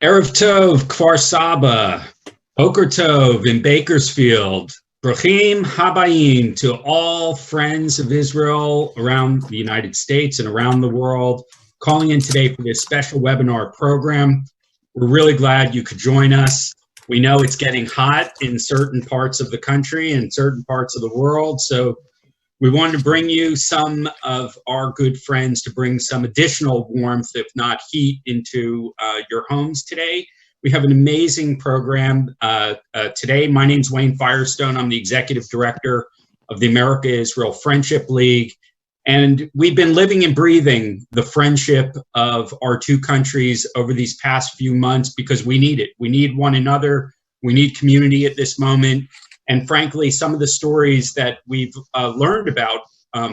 Erev Tov, Kfar Saba, Boker Tov in Bakersfield, Brachim Habayim to all friends of Israel around the United States and around the world, calling in today for this special webinar program. We're really glad you could join us. We know it's getting hot in certain parts of the country and certain parts of the world, so we wanted to bring you some of our good friends to bring some additional warmth, if not heat, into your homes today. We have an amazing program today. My name's Wayne Firestone. I'm the Executive Director of the America-Israel Friendship League. And we've been living and breathing the friendship of our two countries over these past few months because we need it. We need one another. We need community at this moment. And frankly, some of the stories that we've learned about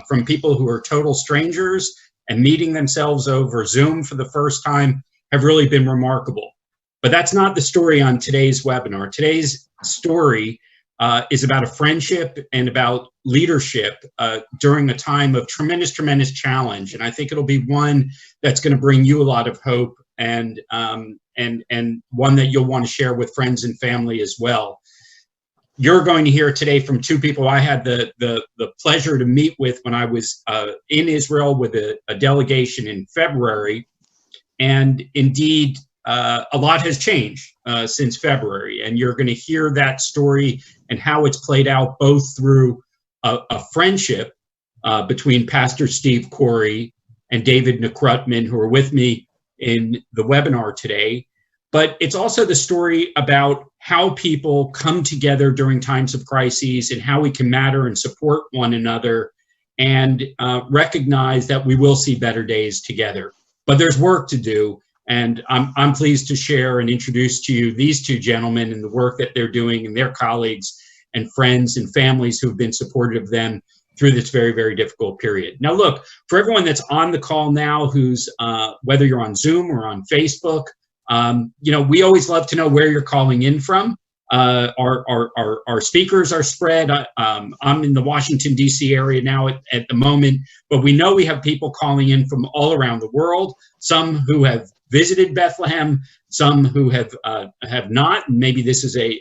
from people who are total strangers and meeting themselves over Zoom for the first time have really been remarkable. But that's not the story on today's webinar. Today's story is about a friendship and about leadership during a time of tremendous, tremendous challenge. And I think it'll be one that's going to bring you a lot of hope and one that you'll want to share with friends and family as well. You're going to hear today from two people I had the pleasure to meet with when I was in Israel with a delegation in February. And indeed, a lot has changed since February. And you're going to hear that story and how it's played out both through a friendship between Pastor Steve Khoury and David Nekrutman, who are with me in the webinar today. But it's also the story about how people come together during times of crises and how we can matter and support one another and recognize that we will see better days together. But there's work to do, and I'm pleased to share and introduce to you these two gentlemen and the work that they're doing and their colleagues and friends and families who've been supportive of them through this very, very difficult period. Now look, for everyone that's on the call now who's, whether you're on Zoom or on Facebook, you know, we always love to know where you're calling in from. Our speakers are spread. I'm in the Washington, D.C. area now at the moment, but we know we have people calling in from all around the world, some who have visited Bethlehem, some who have not. And maybe this is an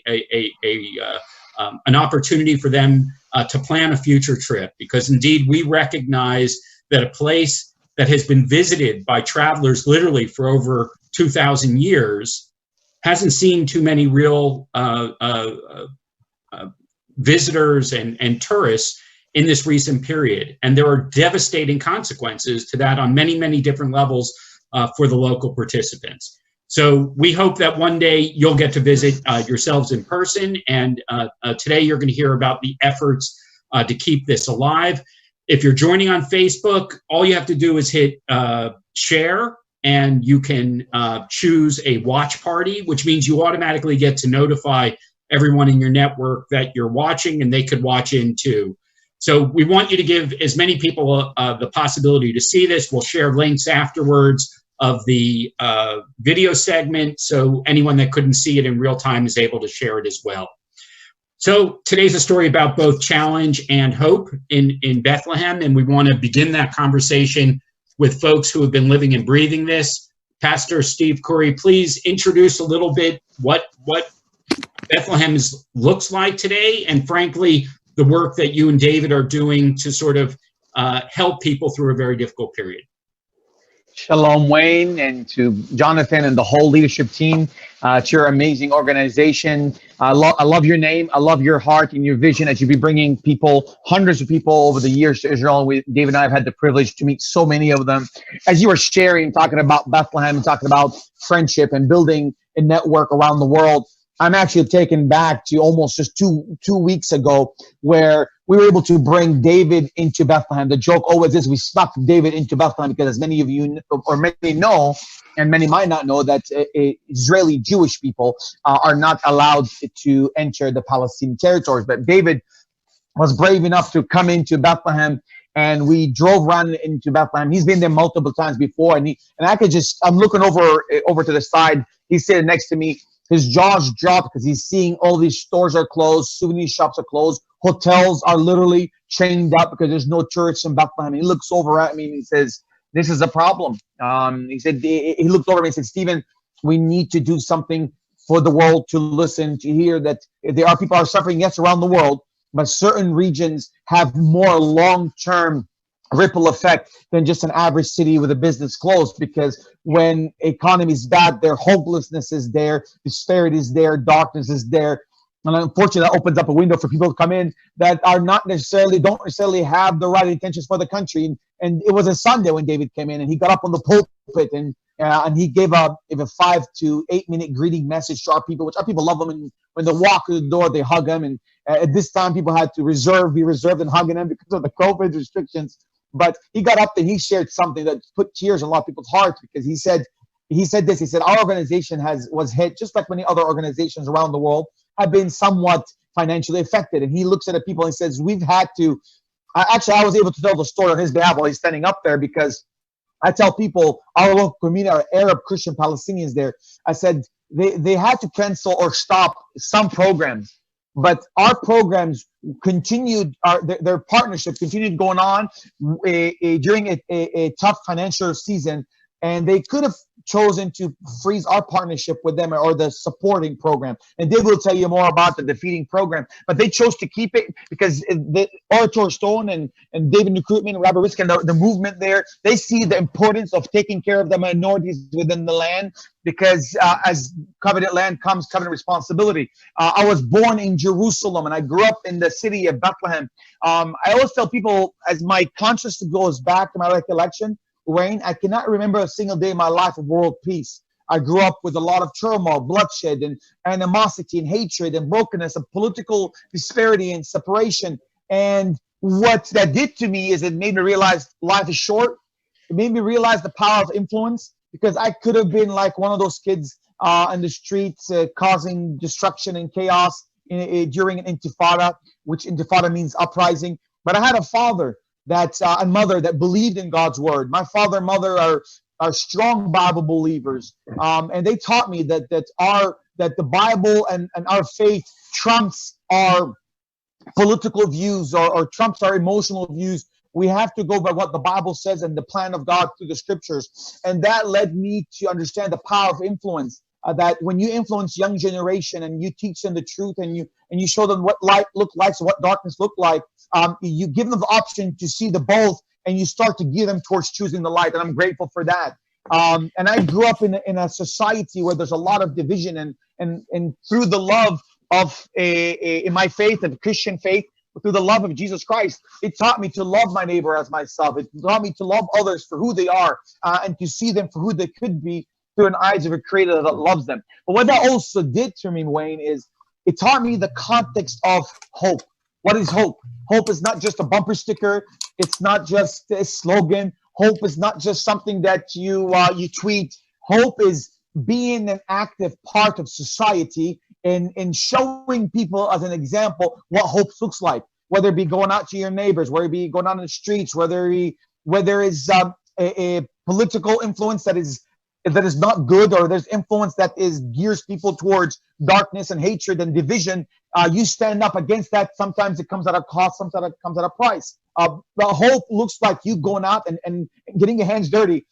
opportunity for them to plan a future trip, because indeed we recognize that a place that has been visited by travelers literally for over 2,000 years hasn't seen too many real visitors and tourists in this recent period. And there are devastating consequences to that on many, many different levels for the local participants. So we hope that one day you'll get to visit yourselves in person. And today you're going to hear about the efforts to keep this alive. If you're joining on Facebook, all you have to do is hit share, and you can choose a watch party, which means you automatically get to notify everyone in your network that you're watching, and they could watch in too. So we want you to give as many people the possibility to see this. We'll share links afterwards of the video segment, so anyone that couldn't see it in real time is able to share it as well. So today's a story about both challenge and hope in Bethlehem, and we want to begin that conversation with folks who have been living and breathing this. Pastor Steve Khoury, please introduce a little bit what Bethlehem looks like today, and frankly, the work that you and David are doing to sort of help people through a very difficult period. Shalom, Wayne, and to Jonathan and the whole leadership team, to your amazing organization. I love your name. I love your heart and your vision as you be bringing people, hundreds of people over the years to Israel. David and I have had the privilege to meet so many of them. As you were sharing, talking about Bethlehem and talking about friendship and building a network around the world, I'm actually taken back to almost just two weeks ago, where we were able to bring David into Bethlehem. The joke always is we snuck David into Bethlehem because, as many of you or many know, and many might not know, that Israeli Jewish people are not allowed to enter the Palestinian territories. But David was brave enough to come into Bethlehem, and we drove around into Bethlehem. He's been there multiple times before, and I could just, I'm looking over to the side. He's sitting next to me. His jaws dropped because he's seeing all these stores are closed, souvenir shops are closed, hotels are literally chained up because there's no tourists in Bethlehem. He looks over at me and he says, "This is a problem." He said, he looked over at me and said, "Stephen, We need to do something for the world to listen, to hear that there are people are suffering, yes, around the world, but certain regions have more long-term ripple effect than just an average city with a business closed. Because when economy is bad, their hopelessness is there, disparity is there, darkness is there. And unfortunately, that opens up a window for people to come in that are not necessarily, don't necessarily have the right intentions for the country. And it was a Sunday when David came in, and he got up on the pulpit, and he gave a 5 to 8 minute greeting message to our people, which our people love him. And when they walk through the door, they hug him. And at this time, people had to be reserved in hugging him because of the COVID restrictions. But he got up and he shared something that put tears in a lot of people's hearts, because he said this. He said, our organization was hit just like many other organizations around the world have been somewhat financially affected. And he looks at the people and says, we've had to, actually, I was able to tell the story on his behalf while he's standing up there, because I tell people, our local community, our Arab Christian Palestinians there, I said they had to cancel or stop some programs, but our programs continued, their partnership continued going on during a tough financial season. And they could have chosen to freeze our partnership with them, or the supporting program. And David will tell you more about the defeating program. But they chose to keep it because the Orator Stone and David Nekrutman and Rabbi Risk and the movement there, they see the importance of taking care of the minorities within the land, because as covenant land comes covenant responsibility. I was born in Jerusalem, and I grew up in the city of Bethlehem. I always tell people, as my consciousness goes back to my recollection, Wayne, I cannot remember a single day in my life of world peace. I grew up with a lot of turmoil, bloodshed, and animosity, and hatred, and brokenness, and political disparity and separation. And what that did to me is it made me realize life is short. It made me realize the power of influence, because I could have been like one of those kids in the streets causing destruction and chaos during an intifada, which intifada means uprising. But I had a father and mother that believed in God's word. My father and mother are strong Bible believers, and they taught me that the Bible and our faith trumps our political views, or trumps our emotional views. We have to go by what the Bible says and the plan of God through the scriptures. And that led me to understand the power of influence. That when you influence young generation and you teach them the truth, and you show them what light look like, so what darkness look like, you give them the option to see the both, and you start to gear them towards choosing the light. And I'm grateful for that. And I grew up in a society where there's a lot of division, and through the love of in my faith, of Christian faith, through the love of Jesus Christ, it taught me to love my neighbor as myself. It taught me to love others for who they are, and to see them for who they could be, through an eyes of a creator that loves them. But what that also did to me, Wayne, is it taught me the context of hope. What is hope? Hope is not just a bumper sticker. It's not just a slogan. Hope is not just something that you tweet. Hope is being an active part of society, and showing people as an example what hope looks like. Whether it be going out to your neighbors, whether it be going out on the streets, whether it's a political influence that is not good, or there's influence that gears people towards darkness and hatred and division. You stand up against that. Sometimes it comes at a cost, sometimes it comes at a price. The hope looks like you going out and getting your hands dirty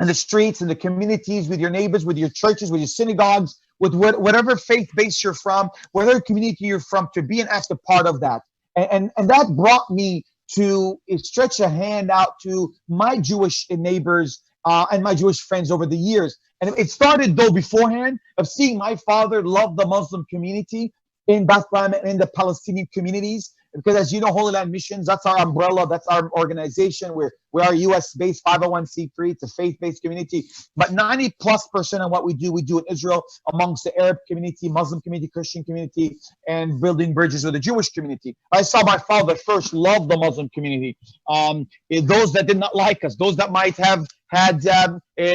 in the streets, in the communities, with your neighbors, with your churches, with your synagogues, with whatever faith base you're from, whatever community you're from, to be an active part of that. And that brought me to stretch a hand out to my Jewish neighbors and my Jewish friends over the years. And it started, though, beforehand, of seeing my father love the Muslim community in Bethlehem and in the Palestinian communities. Because as you know, Holy Land Missions, that's our umbrella, that's our organization. We are a US-based 501c3. It's a faith-based community. But 90+% of what we do in Israel, amongst the Arab community, Muslim community, Christian community, and building bridges with the Jewish community. I saw my father first love the Muslim community. Those that did not like us, those that might have had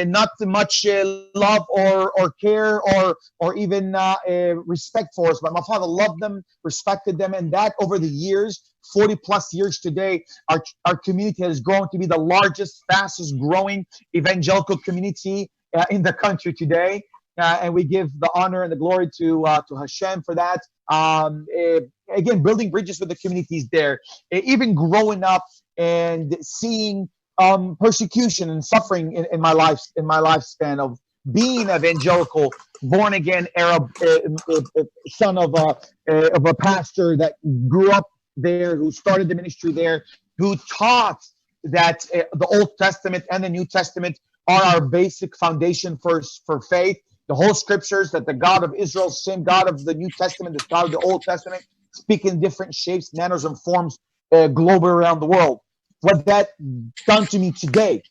not much love or care or even respect for us, but my father loved them, respected them, and that over the years, 40+ years today, our community has grown to be the largest, fastest growing evangelical community in the country today, and we give the honor and the glory to Hashem for that. Again, building bridges with the communities there, even growing up and seeing persecution and suffering in my lifespan being evangelical, born again Arab son of a pastor that grew up there, who started the ministry there, who taught that the Old Testament and the New Testament are our basic foundation for faith. The whole scriptures, that the God of Israel, same God of the New Testament, the God of the Old Testament, speak in different shapes, manners, and forms globally around the world. What that done to me today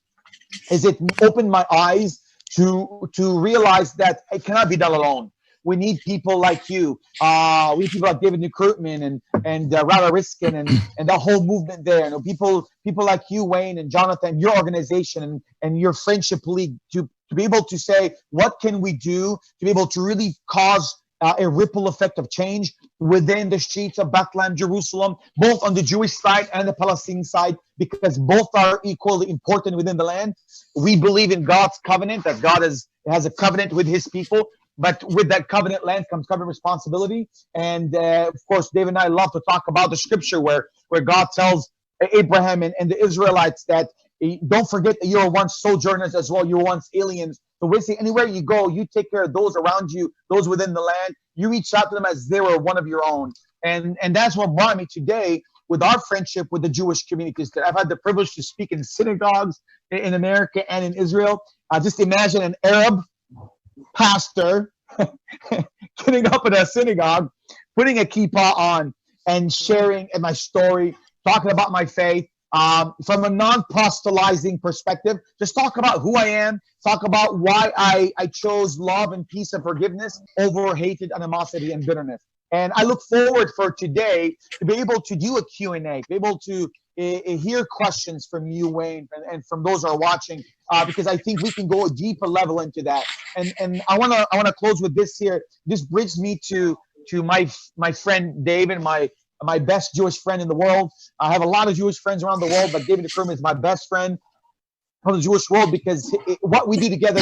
is it opened my eyes to realize that it cannot be done alone. We need people like you. We need people like David Nekrutman and Rada Riskin and the whole movement there. And people like you, Wayne, and Jonathan, your organization and your friendship league, to be able to say, what can we do to be able to really cause a ripple effect of change within the streets of Bethlehem, Jerusalem, both on the Jewish side and the Palestinian side, because both are equally important within the land. We believe in God's covenant, that God has a covenant with his people, but with that covenant land comes covenant responsibility. And of course, David and I love to talk about the scripture where God tells Abraham and the Israelites that don't forget that you were once sojourners as well, you were once aliens. So basically, anywhere you go, you take care of those around you, those within the land. You reach out to them as they were one of your own. And that's what brought me today with our friendship with the Jewish communities. I've had the privilege to speak in synagogues in America and in Israel. Just imagine an Arab pastor getting up in a synagogue, putting a kippah on and sharing my story, talking about my faith. From a non-proselytizing perspective, just talk about who I am, talk about why I chose love and peace and forgiveness over hatred, animosity, and bitterness. And I look forward for today to be able to do a Q&A, to be able to hear questions from you, Wayne, and from those who are watching, because I think we can go a deeper level into that. And I wanna close with this here. This brings me to my friend David, my best Jewish friend in the world. I have a lot of Jewish friends around the world, but David Nekrutman is my best friend from the Jewish world, because what we do together,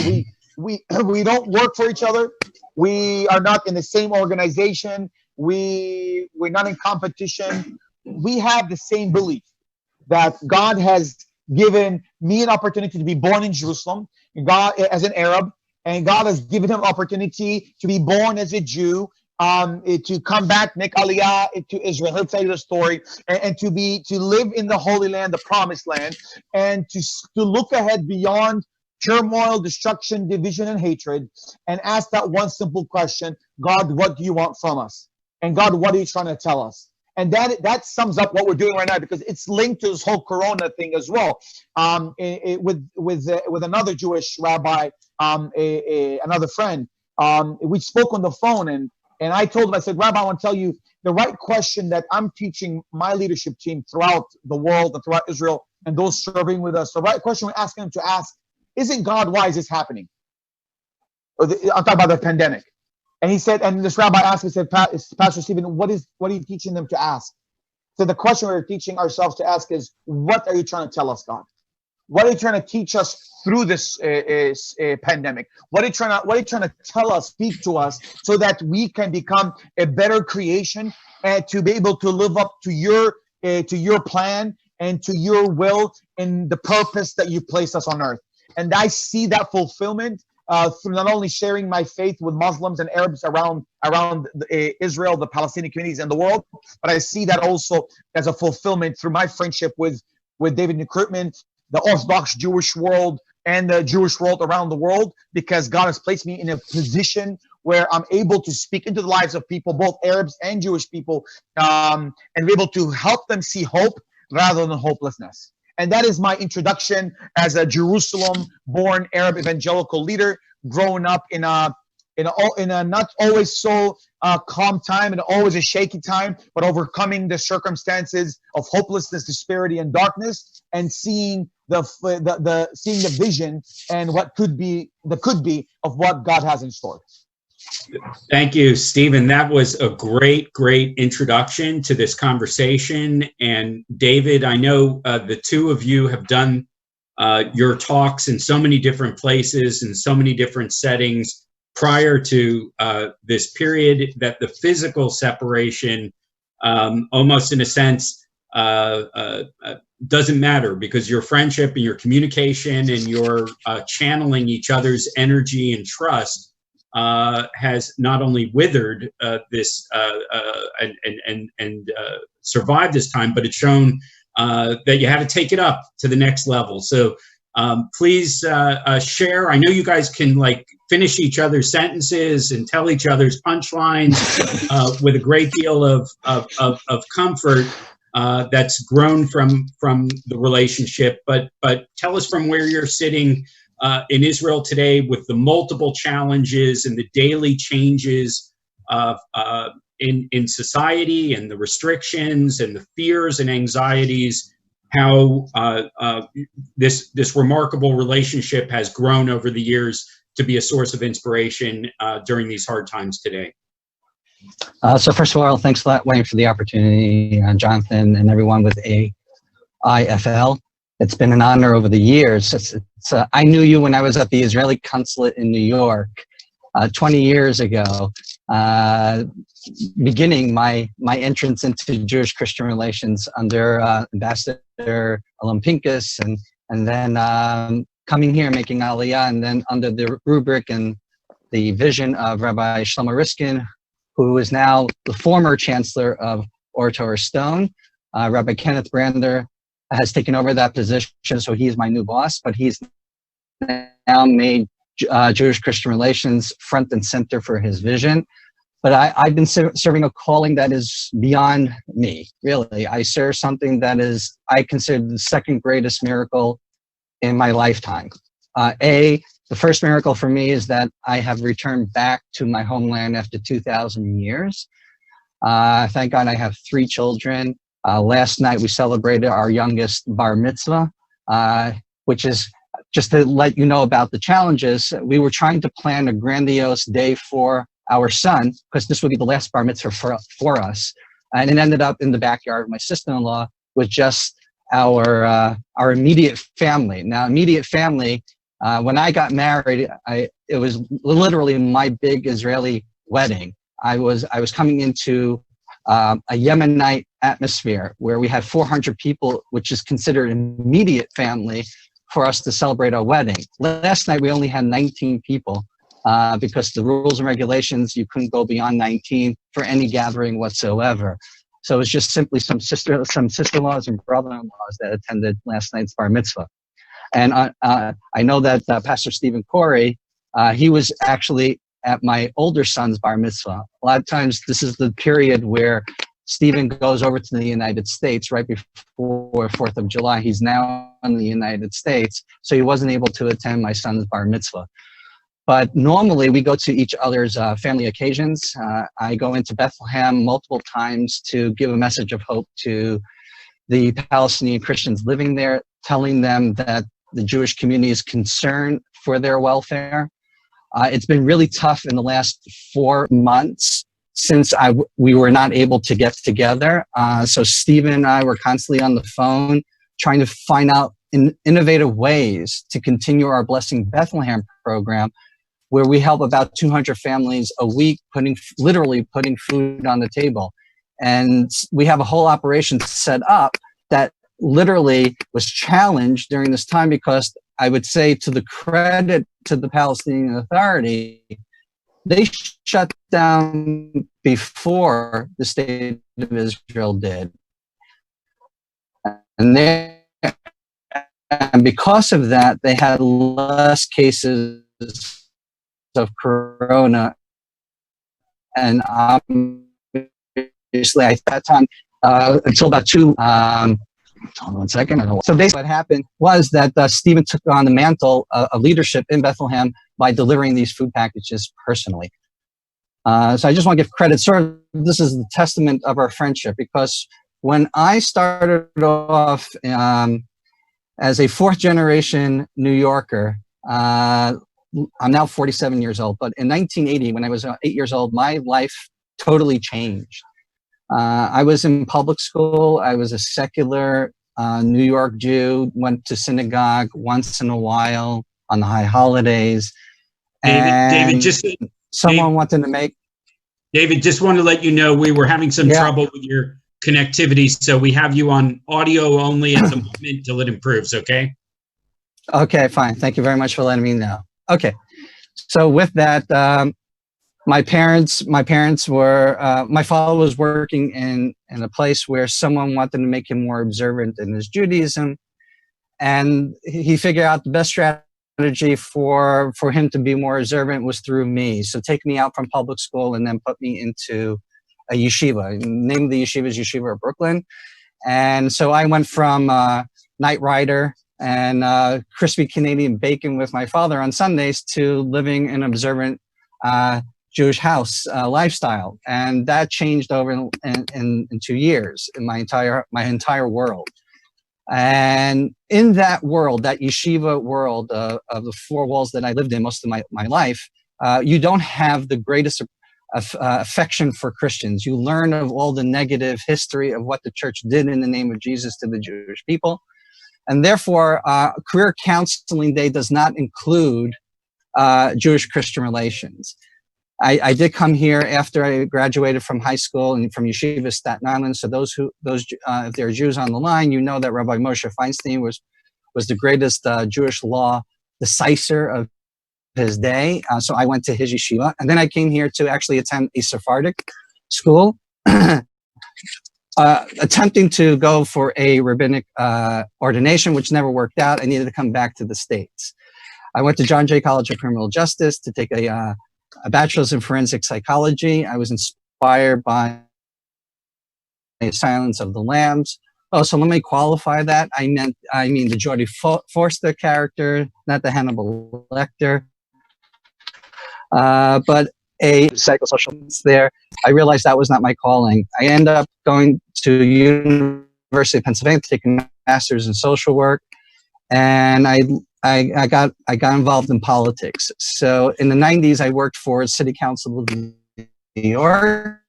we don't work for each other. We are not in the same organization. We're not in competition. We have the same belief that God has given me an opportunity to be born in Jerusalem, God as an Arab, and God has given him opportunity to be born as a Jew, to come back, make aliyah to Israel. He'll tell you the story, and to live in the Holy Land, the Promised Land, and to look ahead beyond turmoil, destruction, division, and hatred, and ask that one simple question: God, what do you want from us? And God, what are you trying to tell us? And that sums up what we're doing right now, because it's linked to this whole Corona thing as well. With another Jewish rabbi, another friend, we spoke on the phone, and I told him, I said, Rabbi, I want to tell you the right question that I'm teaching my leadership team throughout the world and throughout Israel and those serving with us. The right question we're asking them to ask: isn't God, why is this happening? I'm talking about the pandemic. And he said, and this rabbi asked me, said, Pastor Stephen, what are you teaching them to ask? So the question we're teaching ourselves to ask is, what are you trying to tell us, God? What are you trying to teach us through this pandemic? What are you trying to tell us, speak to us, so that we can become a better creation and to be able to live up to your plan and to your will and the purpose that you placed us on earth? And I see that fulfillment through not only sharing my faith with Muslims and Arabs around Israel, the Palestinian communities, and the world, but I see that also as a fulfillment through my friendship with David Nekrutman, the Orthodox Jewish world, and the Jewish world around the world, because God has placed me in a position where I'm able to speak into the lives of people, both Arabs and Jewish people, and be able to help them see hope rather than hopelessness. And that is my introduction as a Jerusalem-born Arab evangelical leader, growing up in a not always so calm time, and always a shaky time, but overcoming the circumstances of hopelessness, disparity, and darkness, and seeing the vision and what could be of what God has in store. Thank you, Stephen. That was a great introduction to this conversation. And David, I know the two of you have done your talks in so many different places and so many different settings prior to this period, that the physical separation almost in a sense doesn't matter, because your friendship and your communication and your channeling each other's energy and trust has not only withered this and survived this time, but it's shown that you had to take it up to the next level. So please share. I know you guys can like finish each other's sentences and tell each other's punchlines with a great deal of comfort that's grown from the relationship. But tell us from where you're sitting in Israel today, with the multiple challenges and the daily changes in society, and the restrictions and the fears and anxieties, how this remarkable relationship has grown over the years to be a source of inspiration during these hard times today. So first of all, thanks a lot, Wayne, for the opportunity, Jonathan and everyone with AIFL. It's been an honor over the years. I knew you when I was at the Israeli consulate in New York 20 years ago, beginning my entrance into Jewish-Christian relations under Ambassador Alon Pincus, and then coming here, making Aliyah, and then under the rubric and the vision of Rabbi Shlomo Riskin, who is now the former chancellor of Or Torah Stone. Rabbi Kenneth Brander has taken over that position, so he is my new boss, but he's now made Jewish-Christian relations front and center for his vision. But I've been serving a calling that is beyond me, really. I serve something that is, I consider, the second greatest miracle in my lifetime. The first miracle for me is that I have returned back to my homeland after 2,000 years. Thank God I have 3 children. Last night we celebrated our youngest bar mitzvah, which is, just to let you know about the challenges, we were trying to plan a grandiose day for our son, because this would be the last bar mitzvah for us. And it ended up in the backyard of my sister-in-law with just our immediate family. Now, immediate family, when I got married, it was literally my big Israeli wedding. I was coming into a Yemenite atmosphere where we had 400 people, which is considered immediate family, for us to celebrate our wedding. Last night we only had 19 people because the rules and regulations, you couldn't go beyond 19 for any gathering whatsoever. So it was just simply some sister-in-laws and brother-in-laws that attended last night's bar mitzvah. And I know that Pastor Stephen Khoury, he was actually at my older son's bar mitzvah. A lot of times this is the period where Stephen goes over to the United States right before 4th of July. He's now in the United States, so he wasn't able to attend my son's bar mitzvah. But normally we go to each other's family occasions. I go into Bethlehem multiple times to give a message of hope to the Palestinian Christians living there, telling them that the Jewish community is concerned for their welfare. It's been really tough in the last 4 months since we were not able to get together. So Stephen and I were constantly on the phone trying to find out innovative ways to continue our Blessing Bethlehem program, where we help about 200 families a week, literally putting food on the table. And we have a whole operation set up that literally was challenged during this time, because I would say, to the credit to the Palestinian Authority, they shut down before the state of Israel did. And because of that, they had less cases of corona. And obviously at that time, until about hold on one second. So basically what happened was that Stephen took on the mantle of leadership in Bethlehem by delivering these food packages personally. So I just want to give credit. Sort of, this is the testament of our friendship, because when I started off as a 4th generation New Yorker, I'm now 47 years old, but in 1980, when I was 8 years old, my life totally changed. I was in public school. I was a secular New York Jew, went to synagogue once in a while on the high holidays. David, someone wanted to make... David, just wanted to let you know we were having some trouble with connectivity, so we have you on audio only at the moment till it improves, okay? Okay, fine. Thank you very much for letting me know. Okay, so with that, my parents were, my father was working in a place where someone wanted to make him more observant in his Judaism, and he figured out the best strategy for him to be more observant was through me. So take me out from public school and then put me into a yeshiva. The name of the yeshiva is Yeshiva of Brooklyn. And so I went from night rider and crispy Canadian bacon with my father on Sundays to living an observant Jewish house lifestyle. And that changed over in 2 years in my entire world. And in that world, that yeshiva world of the four walls that I lived in most of my life, you don't have the greatest affection for Christians. You learn of all the negative history of what the church did in the name of Jesus to the Jewish people. And therefore, career counseling day does not include Jewish-Christian relations. I did come here after I graduated from high school and from Yeshiva Staten Island. So if there are Jews on the line, you know that Rabbi Moshe Feinstein was the greatest Jewish law decisor of his day. So I went to his yeshiva, and then I came here to actually attend a Sephardic school, attempting to go for a rabbinic ordination, which never worked out. I needed to come back to the States. I went to John Jay College of Criminal Justice to take a bachelor's in forensic psychology. I was inspired by Silence of the Lambs. Oh, so let me qualify that. I mean the Jodie Foster character, not the Hannibal Lecter. But a psychosocial there. I realized that was not my calling. I ended up going to University of Pennsylvania to take a master's in social work, and I got involved in politics. So in the 90s, I worked for City Council of New York,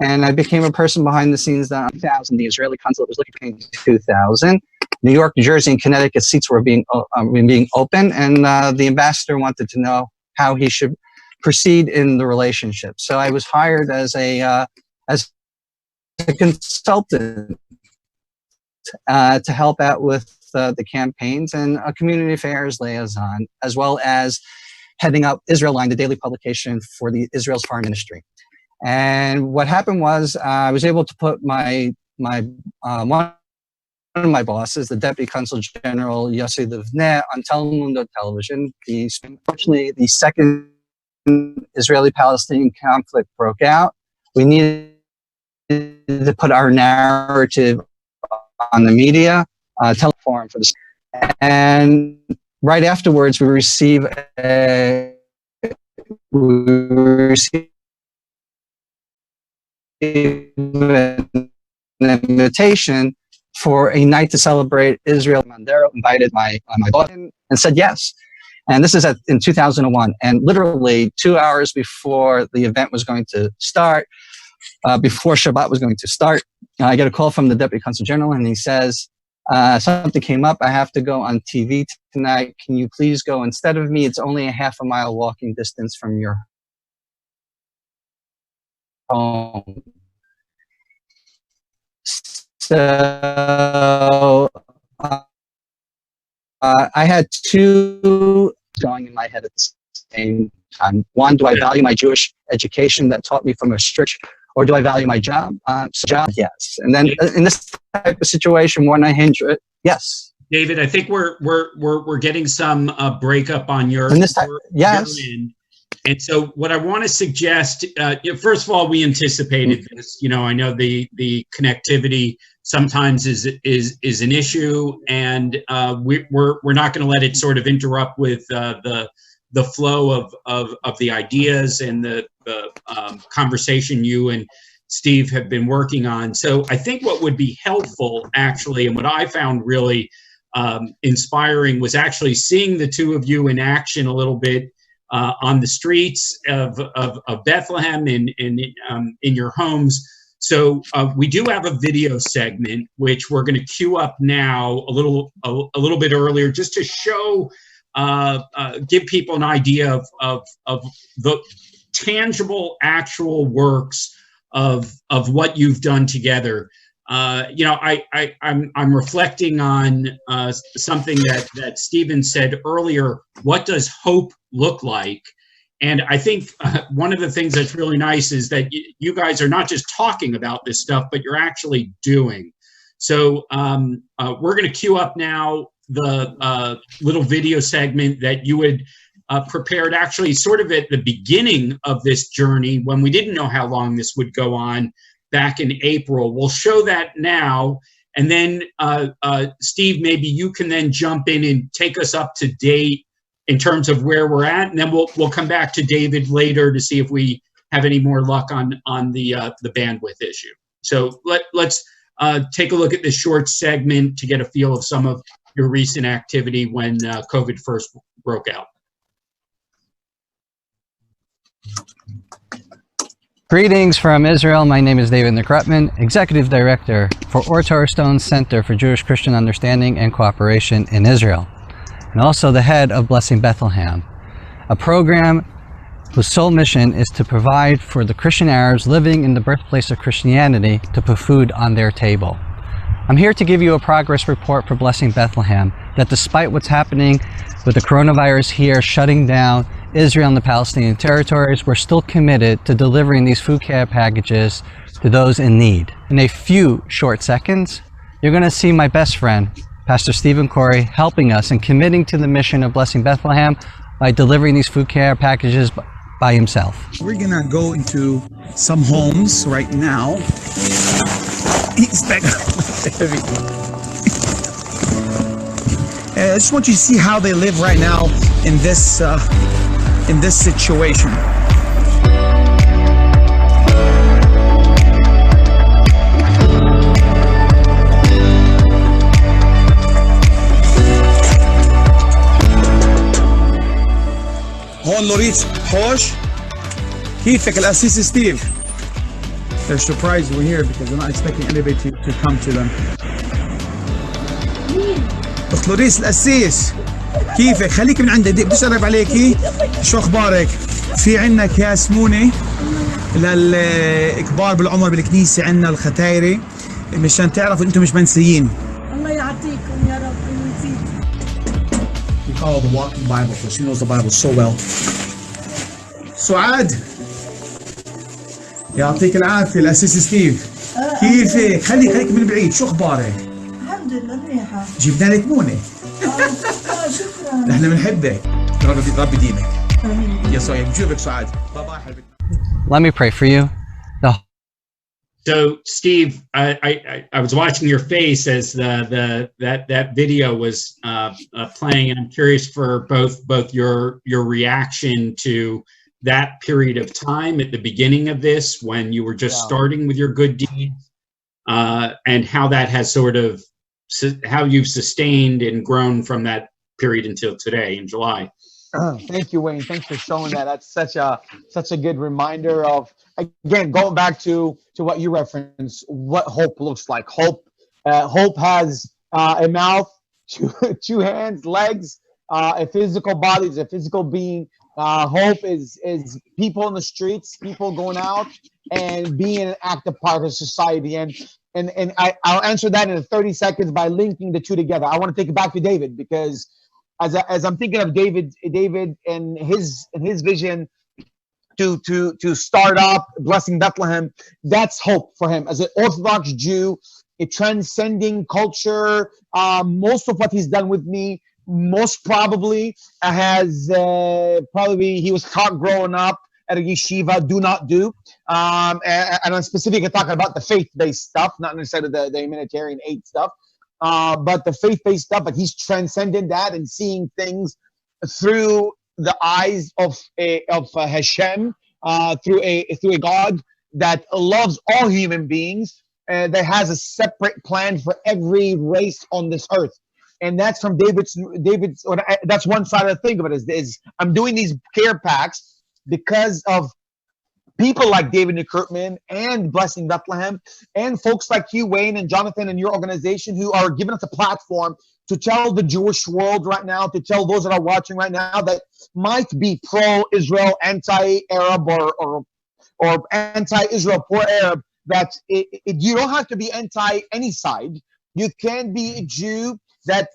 and I became a person behind the scenes. That 2000, the Israeli consulate was looking for me in 2000. New York, New Jersey, and Connecticut seats were being open, and the ambassador wanted to know how he should proceed in the relationship. So I was hired as a consultant to help out with the campaigns and a community affairs liaison, as well as heading up Israel Line, the daily publication for the Israel's foreign ministry. And what happened was I was able to put one of my bosses, the Deputy Consul General Yossi Livne, on Telemundo television. Unfortunately, the second Israeli-Palestinian conflict broke out. We needed to put our narrative on the media, teleforum for this. And right afterwards, we received an invitation for a night to celebrate Israel. Mandela invited my boss and said yes. And this is in 2001. And literally 2 hours before the event was going to start, before Shabbat was going to start, I get a call from the Deputy Consul General, and he says, something came up. I have to go on TV tonight. Can you please go instead of me? It's only a half a mile walking distance from your home. So I had two going in my head at the same time. One, do I value my Jewish education that taught me from a strict, or do I value my job? Job, yes. And then in this type of situation, when I hinge it, yes. David, I think we're getting some breakup on your yes. Your end. And so what I want to suggest, first of all, we anticipated this. I know the connectivity sometimes is an issue, and we're not going to let it sort of interrupt with the flow of the ideas and the conversation you and Steve have been working on. So I think what would be helpful, actually, and what I found really inspiring was actually seeing the two of you in action a little bit on the streets of Bethlehem and in your homes. So we do have a video segment which we're going to queue up now a little bit earlier, just to show, give people an idea of the tangible, actual works of what you've done together. I'm reflecting on something that Stephen said earlier. What does hope look like? And I think one of the things that's really nice is that you guys are not just talking about this stuff, but you're actually doing. So we're going to queue up now the little video segment that you had prepared actually sort of at the beginning of this journey when we didn't know how long this would go on back in April. We'll show that now. And then, Steve, maybe you can then jump in and take us up to date in terms of where we're at. And then we'll come back to David later to see if we have any more luck on the bandwidth issue. So let's take a look at this short segment to get a feel of some of your recent activity when COVID first broke out. Greetings from Israel. My name is David Nekrutman, Executive Director for Or Torah Stone Center for Jewish Christian Understanding and Cooperation in Israel, and also the head of Blessing Bethlehem, a program whose sole mission is to provide for the Christian Arabs living in the birthplace of Christianity to put food on their table. I'm here to give you a progress report for Blessing Bethlehem, that despite what's happening with the coronavirus here shutting down Israel and the Palestinian territories, we're still committed to delivering these food care packages to those in need. In a few short seconds, you're going to see my best friend, Pastor Stephen Khoury, helping us and committing to the mission of Blessing Bethlehem by delivering these food care packages by himself. We're going to go into some homes right now. He's back. I just want you to see how they live right now in this situation. هون لوريت حوش كيفك الأسيس ستيف? They're surprised we're here because they're not expecting anybody to come to them. أخت لوريس الأسيس كيفك؟ خليك من عندي، بدي أسألك عليكي شو أخبارك؟ في عنا أكياس مونة للكبار بالعمر بالكنيسة، عنا الختايرة مشان تعرفوا أنتم مش منسيين. الله يعطيكم يا رب ويزيد. We call her the walking Bible because she knows the Bible so well. سعاد يعطيك العافية الأسيس ستيف. كيفك؟ خليك من بعيد، شو أخبارك؟ الحمد لله منيحة. جبنا لك مونة. شكرا. نحن بنحبك. ربي دينك. يسوع بنشوفك سعاد. باي باي حبيبي. Let me pray for you. So, Steve, I was watching your face as that video was playing, and I'm curious for both your reaction to that period of time at the beginning of this, when you were just starting with your good deeds, and how that has sort of how you've sustained and grown from that period until today in July. Thank you, Wayne. Thanks for showing that. That's such a good reminder of, again, going back to what you referenced, what hope looks like. Hope has a mouth, two hands, legs, a physical body, is a physical being. Hope is people in the streets, people going out and being an active part of society. And I'll answer that in 30 seconds by linking the two together. I want to take it back to David, because as I'm thinking of David and his vision to start up Blessing Bethlehem, that's hope for him as an Orthodox Jew, a transcending culture. Most of what he's done with me, most probably has he was taught growing up at a yeshiva, do not do. And I'm specifically talking about the faith-based stuff, not necessarily the humanitarian aid stuff. But the faith-based stuff, but he's transcended that and seeing things through the eyes of Hashem, through a God that loves all human beings, that has a separate plan for every race on this earth. And that's from David's. That's one side of the thing of it is I'm doing these care packs because of people like David Nekrutman and Blessing Bethlehem, and folks like you, Wayne, and Jonathan, and your organization, who are giving us a platform to tell the Jewish world right now, to tell those that are watching right now that might be pro-Israel, anti-Arab, or or anti-Israel, pro-Arab, that you don't have to be anti any side. You can be a Jew that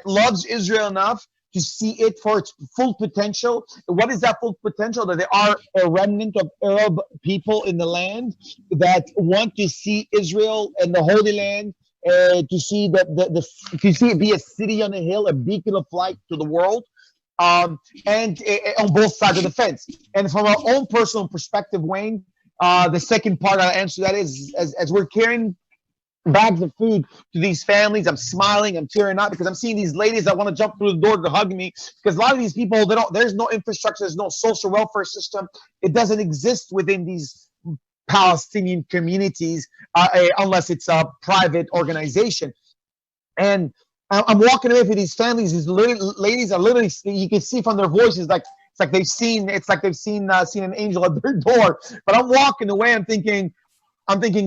loves Israel enough to see it for its full potential. What is that full potential? That there are a remnant of Arab people in the land that want to see Israel and the Holy Land, to see that to see it be a city on a hill, a beacon of light to the world, and on both sides of the fence. And from our own personal perspective, Wayne, the second part I'll answer that is, as we're carrying bags of food to these families, I'm smiling, I'm tearing up, because I'm seeing these ladies that want to jump through the door to hug me, because a lot of these people, there's no infrastructure, there's no social welfare system. It doesn't exist within these Palestinian communities, unless it's a private organization. And I'm walking away from these families. These ladies are literally, you can see from their voices, like it's like they've seen an angel at their door. But I'm walking away. I'm thinking,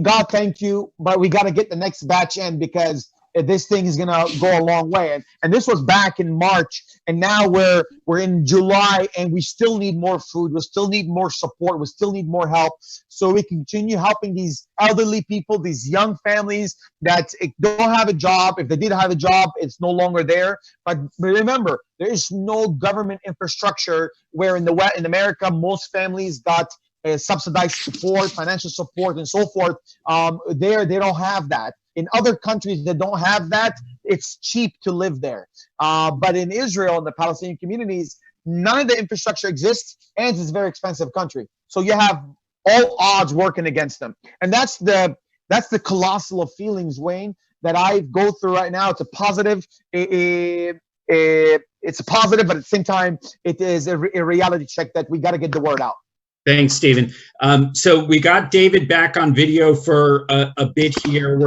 God, thank you, but we got to get the next batch in, because this thing is gonna go a long way. And this was back in March, and now we're in July, and we still need more food. We still need more support. We still need more help, so we continue helping these elderly people, these young families that don't have a job. If they did have a job, it's no longer there. But remember, there is no government infrastructure, where in America, most families got subsidized support, financial support, and so forth. They don't have that. In other countries that don't have that, it's cheap to live there. But in Israel and the Palestinian communities, none of the infrastructure exists, and it's a very expensive country. So you have all odds working against them. And that's the colossal of feelings, Wayne, that I go through right now. It's a positive. It's a positive, but at the same time, it is a reality check that we got to get the word out. Thanks, Stephen. So we got David back on video for a bit here.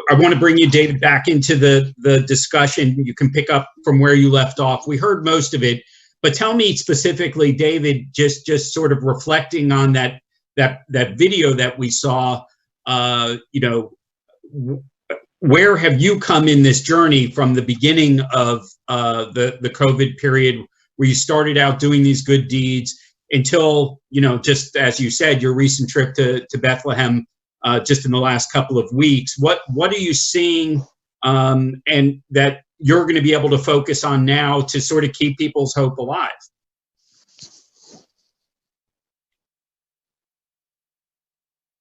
I want to bring you, David, back into the discussion. You can pick up from where you left off. We heard most of it, but tell me specifically, David, just sort of reflecting on that video that we saw. Where have you come in this journey from the beginning of the COVID period, where you started out doing these good deeds, until, just as you said, your recent trip to Bethlehem just in the last couple of weeks? What are you seeing and that you're going to be able to focus on now to sort of keep people's hope alive?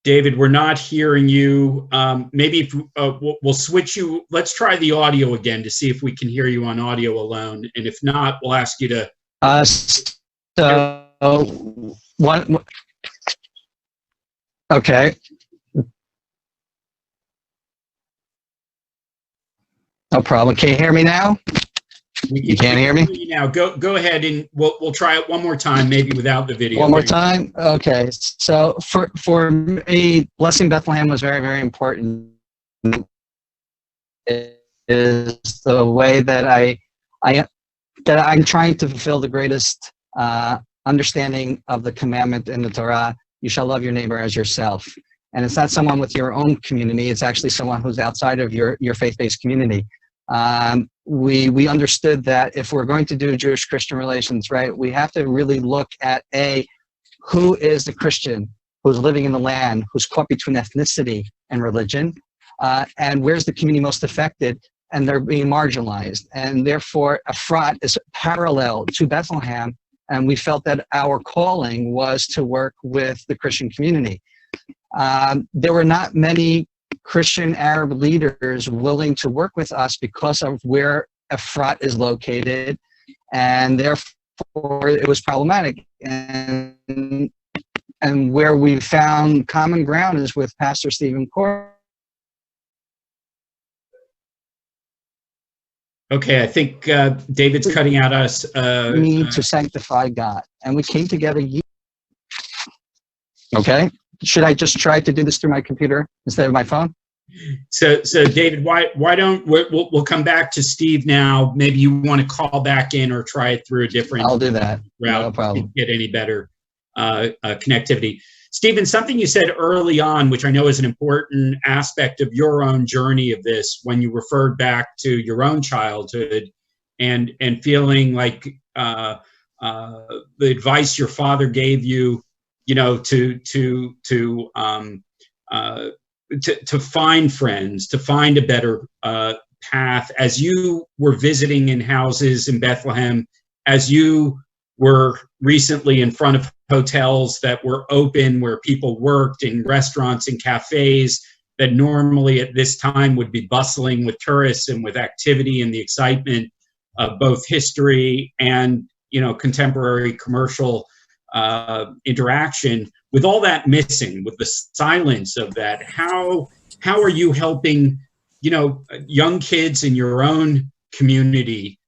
David, we're not hearing you. Maybe if we'll switch you. Let's try the audio again to see if we can hear you on audio alone. And if not, we'll ask you to. Okay. No problem. Can you hear me now? You can't hear me now. Go ahead, and we'll try it one more time, maybe without the video. One more time. Okay. So for me, Blessing Bethlehem was very, very important. It is the way that I'm trying to fulfill the greatest understanding of the commandment in the Torah: you shall love your neighbor as yourself. And it's not someone with your own community; it's actually someone who's outside of your faith-based community. We understood that if we're going to do Jewish-Christian relations, right, we have to really look at who is the Christian who's living in the land, who's caught between ethnicity and religion, and where's the community most affected, and they're being marginalized. And therefore, Efrat is parallel to Bethlehem, and we felt that our calling was to work with the Christian community. There were not many Christian Arab leaders willing to work with us because of where Efrat is located, and therefore it was problematic. And where we found common ground is with Pastor Stephen Khoury. Okay, I think David's cutting out us. Need to sanctify God, and we came together. Okay. Should I just try to do this through my computer instead of my phone? So David, why don't we'll come back to Steve now? Maybe you want to call back in or try it through a different. I'll do that. Route. No problem. Get any better connectivity. Stephen, something you said early on, which I know is an important aspect of your own journey of this, when you referred back to your own childhood and feeling like the advice your father gave you, to find friends, to find a better path as you were visiting in houses in Bethlehem, as you were recently in front of hotels that were open where people worked, in restaurants and cafes that normally at this time would be bustling with tourists and with activity and the excitement of both history and contemporary commercial interaction. With all that missing, with the silence of that, how are you helping young kids in your own community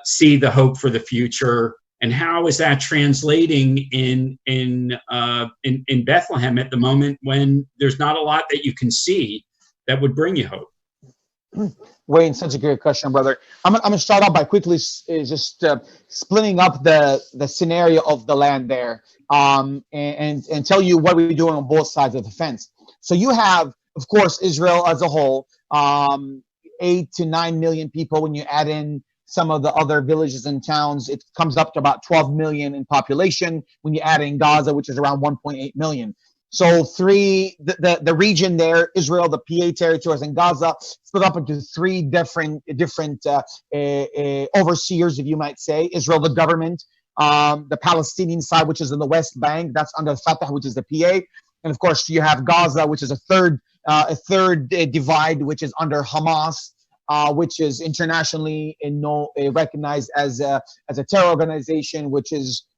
see the hope for the future, and how is that translating in Bethlehem at the moment when there's not a lot that you can see that would bring you hope? Wayne, such a great question, brother. I'm gonna start off by quickly just splitting up the scenario of the land there, and tell you what we're doing on both sides of the fence. So you have, of course, Israel as a whole, 8 to 9 million people. When you add in some of the other villages and towns, it comes up to about 12 million in population. When you add in Gaza, which is around 1.8 million. So the region there, Israel, the PA territories, and Gaza, split up into three different overseers, if you might say. Israel, the government, the Palestinian side, which is in the West Bank, that's under Fatah, which is the PA, and of course you have Gaza, which is a third divide, which is under Hamas, which is internationally recognized as a terror organization, which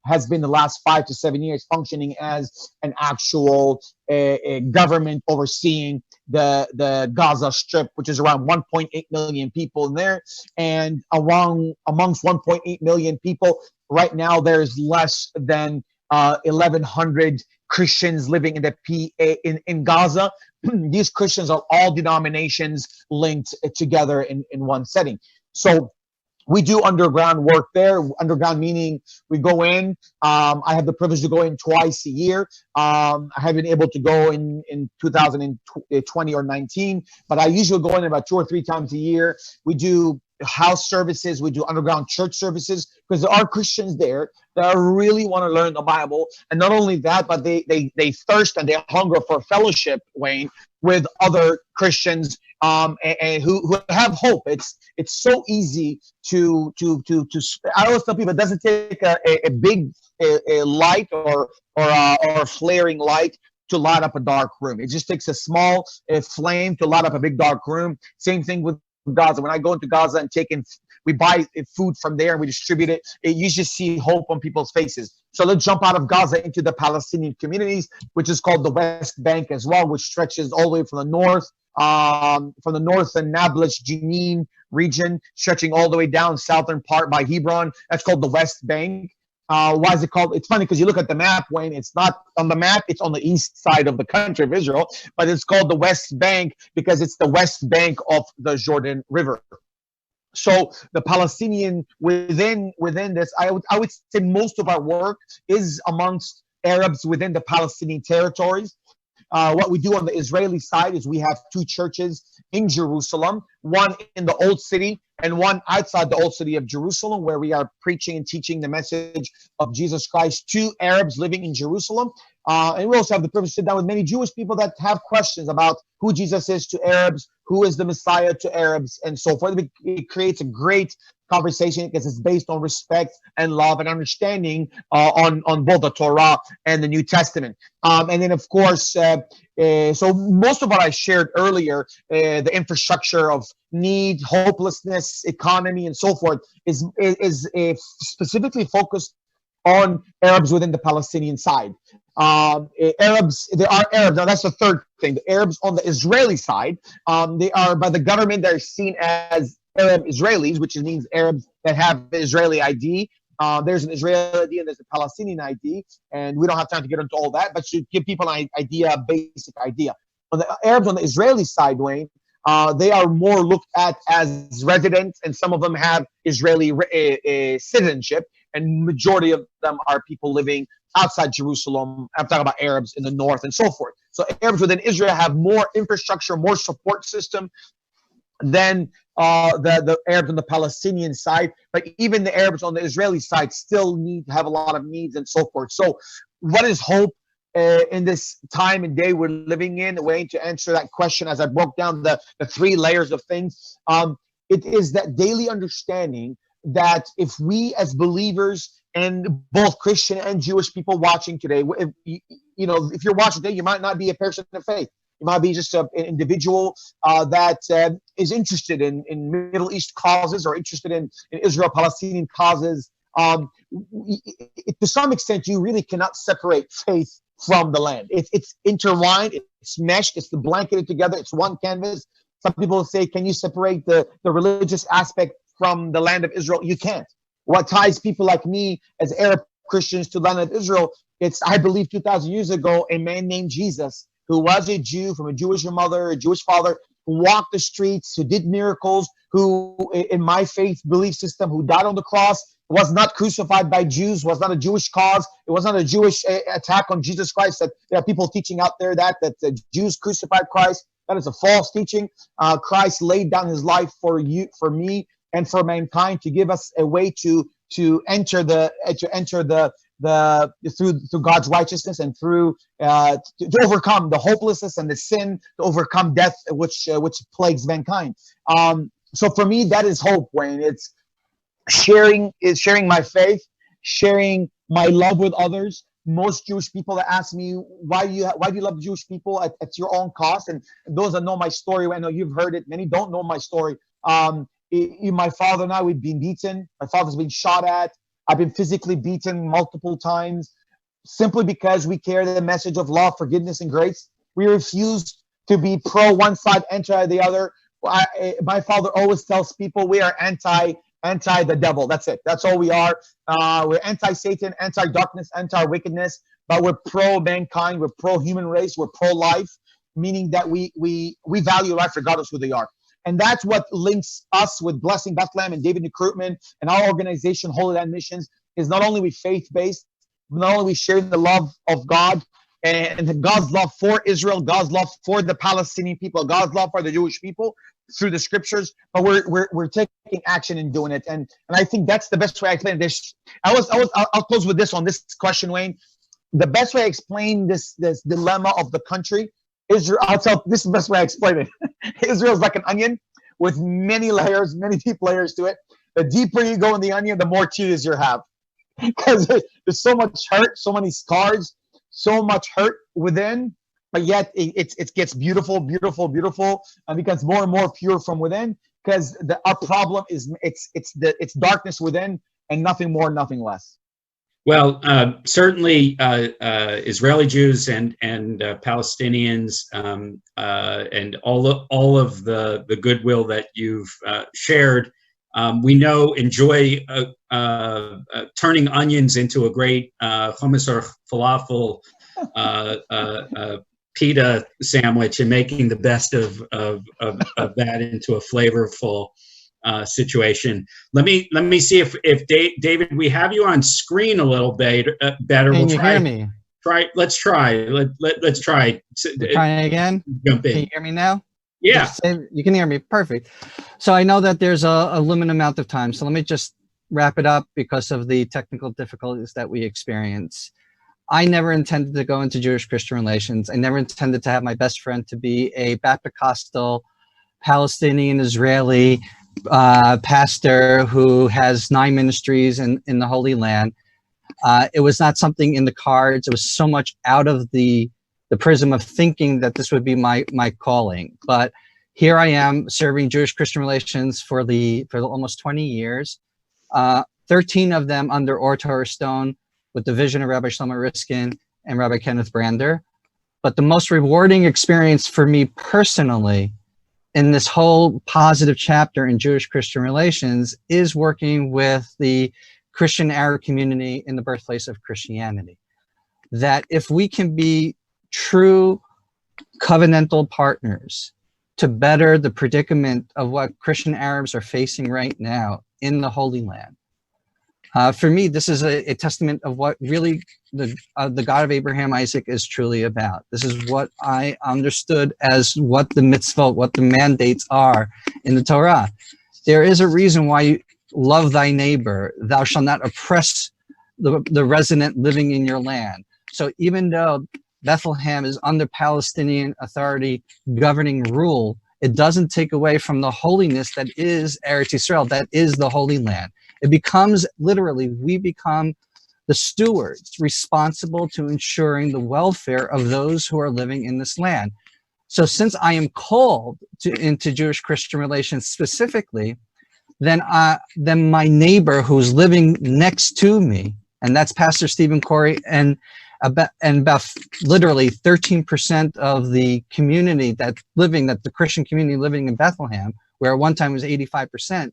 has been the last 5 to 7 years functioning as an actual government overseeing the Gaza Strip, which is around 1.8 million people in there. And amongst 1.8 million people, right now there's less than 1,100 Christians living in the PA in Gaza. These Christians are all denominations linked together in one setting. So we do underground work there. Underground meaning we go in. I have the privilege to go in twice a year. I have been able to go in 2020 or 19, but I usually go in about 2 or 3 times a year. We do house services, we do underground church services, because there are Christians there that really want to learn the Bible. And not only that, but they thirst and they hunger for fellowship, Wayne, with other Christians and who have hope. It's so easy to I always tell people it doesn't take a big light or a flaring light to light up a dark room. It just takes a small flame to light up a big dark room. Same thing with Gaza. When I go into Gaza and we buy food from there and we distribute it, you just see hope on people's faces. So let's jump out of Gaza into the Palestinian communities, which is called the West Bank as well, which stretches all the way from the north and Nablus, Jenin region, stretching all the way down southern part by Hebron. That's called the West Bank. Why is it called? It's funny because you look at the map, Wayne, it's not on the map, it's on the east side of the country of Israel, but it's called the West Bank because it's the west bank of the Jordan River. So the Palestinian within this, I would say most of our work is amongst Arabs within the Palestinian territories. What we do on the Israeli side is we have 2 churches in Jerusalem, one in the Old City and one outside the Old City of Jerusalem, where we are preaching and teaching the message of Jesus Christ to Arabs living in Jerusalem. And we also have the privilege to sit down with many Jewish people that have questions about who Jesus is to Arabs, who is the Messiah to Arabs, and so forth. It creates a great conversation because it's based on respect and love and understanding on both the Torah and the New Testament. And then, of course, so most of what I shared earlier, the infrastructure of need, hopelessness, economy, and so forth, is specifically focused on Arabs within the Palestinian side. Arabs, there are Arabs. Now that's the third thing. The Arabs on the Israeli side, they are by the government. They're seen as Arab Israelis, which means Arabs that have Israeli ID. There's an Israeli ID and there's a Palestinian ID, and we don't have time to get into all that, but to give people an idea, a basic idea. On the Arabs on the Israeli side, Wayne, they are more looked at as residents, and some of them have Israeli citizenship, and majority of them are people living outside Jerusalem. I'm talking about Arabs in the north and so forth. So Arabs within Israel have more infrastructure, more support system, than the Arabs on the Palestinian side, but even the Arabs on the Israeli side still have a lot of needs and so forth. So what is hope in this time and day we're living in? A way to answer that question, as I broke down the 3 layers of things, it is that daily understanding that if we as believers, and both Christian and Jewish people watching today, if you're watching today, you might not be a person of faith. You might be just an individual that is interested in Middle East causes, or interested in Israel-Palestinian causes. To some extent, you really cannot separate faith from the land. It's intertwined, it's meshed, it's blanketed together, it's one canvas. Some people say, can you separate the religious aspect from the land of Israel? You can't. What ties people like me as Arab Christians to the land of Israel, it's, I believe, 2,000 years ago, a man named Jesus, who was a Jew from a Jewish mother, a Jewish father, who walked the streets, who did miracles, who, in my faith belief system, who died on the cross, was not crucified by Jews, was not a Jewish cause. It was not a Jewish attack on Jesus Christ. That there are people teaching out there that the Jews crucified Christ. That is a false teaching. Christ laid down his life for you, for me, and for mankind, to give us a way to enter through God's righteousness, and through to overcome the hopelessness and the sin, to overcome death, which plagues mankind. So for me, that is hope, Wayne. It's sharing my faith, sharing my love with others. Most Jewish people that ask me, why do you love Jewish people at your own cost? And those that know my story, I know you've heard it. Many don't know my story. My father and I, we've been beaten. My father's been shot at. I've been physically beaten multiple times, simply because we carry the message of love, forgiveness, and grace. We refuse to be pro one side, anti the other. My father always tells people we are anti the devil. That's it. That's all we are. We're anti-Satan, anti-darkness, anti-wickedness, but we're pro-mankind. We're pro-human race. We're pro-life, meaning that we value life regardless who they are. And that's what links us with Blessing Bethlehem and David Nekrutman and our organization, Holy Land Missions, is not only we faith-based, not only we share the love of God and God's love for Israel, God's love for the Palestinian people, God's love for the Jewish people through the scriptures, but we're taking action in doing it. And I think that's the best way I explain this. I'll close with this on this question, Wayne. The best way I explain this dilemma of the country, Israel, this is the best way I explain it. Israel is like an onion with many layers, many deep layers to it. The deeper you go in the onion, the more tears you have. Because there's so much hurt, so many scars, so much hurt within, but yet it gets beautiful, beautiful, beautiful, and becomes more and more pure from within. Because our problem is it's darkness within, and nothing more, nothing less. Well, certainly Israeli Jews and Palestinians and all of the goodwill that you've shared, we know enjoy turning onions into a great hummus or falafel pita sandwich, and making the best of that into a flavorful situation. Let me see if David, we have you on screen a little bit better. Can you hear me? Let's try. Let's try. Trying again. Jump in. Can you hear me now? Yeah. You can hear me. Perfect. So I know that there's a limited amount of time. So let me just wrap it up because of the technical difficulties that we experience. I never intended to go into Jewish-Christian relations. I never intended to have my best friend to be a Baptist-Costal Palestinian-Israeli pastor who has 9 ministries in the Holy Land. It was not something in the cards. It was so much out of the prism of thinking that this would be my calling. But here I am serving Jewish-Christian relations for almost 20 years, 13 of them under Or Torah Stone, with the vision of Rabbi Shlomo Riskin and Rabbi Kenneth Brander. But the most rewarding experience for me personally in this whole positive chapter in Jewish-Christian relations is working with the Christian Arab community in the birthplace of Christianity. That if we can be true covenantal partners to better the predicament of what Christian Arabs are facing right now in the Holy Land, For me, this is a testament of what really the God of Abraham, Isaac is truly about. This is what I understood as what the mitzvot, what the mandates are in the Torah. There is a reason why you love thy neighbor. Thou shalt not oppress the resident living in your land. So even though Bethlehem is under Palestinian authority governing rule, it doesn't take away from the holiness that is Eretz Yisrael, that is the Holy Land. It becomes, literally, we become the stewards responsible to ensuring the welfare of those who are living in this land. So since I am called into Jewish-Christian relations specifically, then my neighbor who's living next to me, and that's Pastor Stephen Khoury, and about literally 13% of the community that the Christian community living in Bethlehem, where at one time was 85%,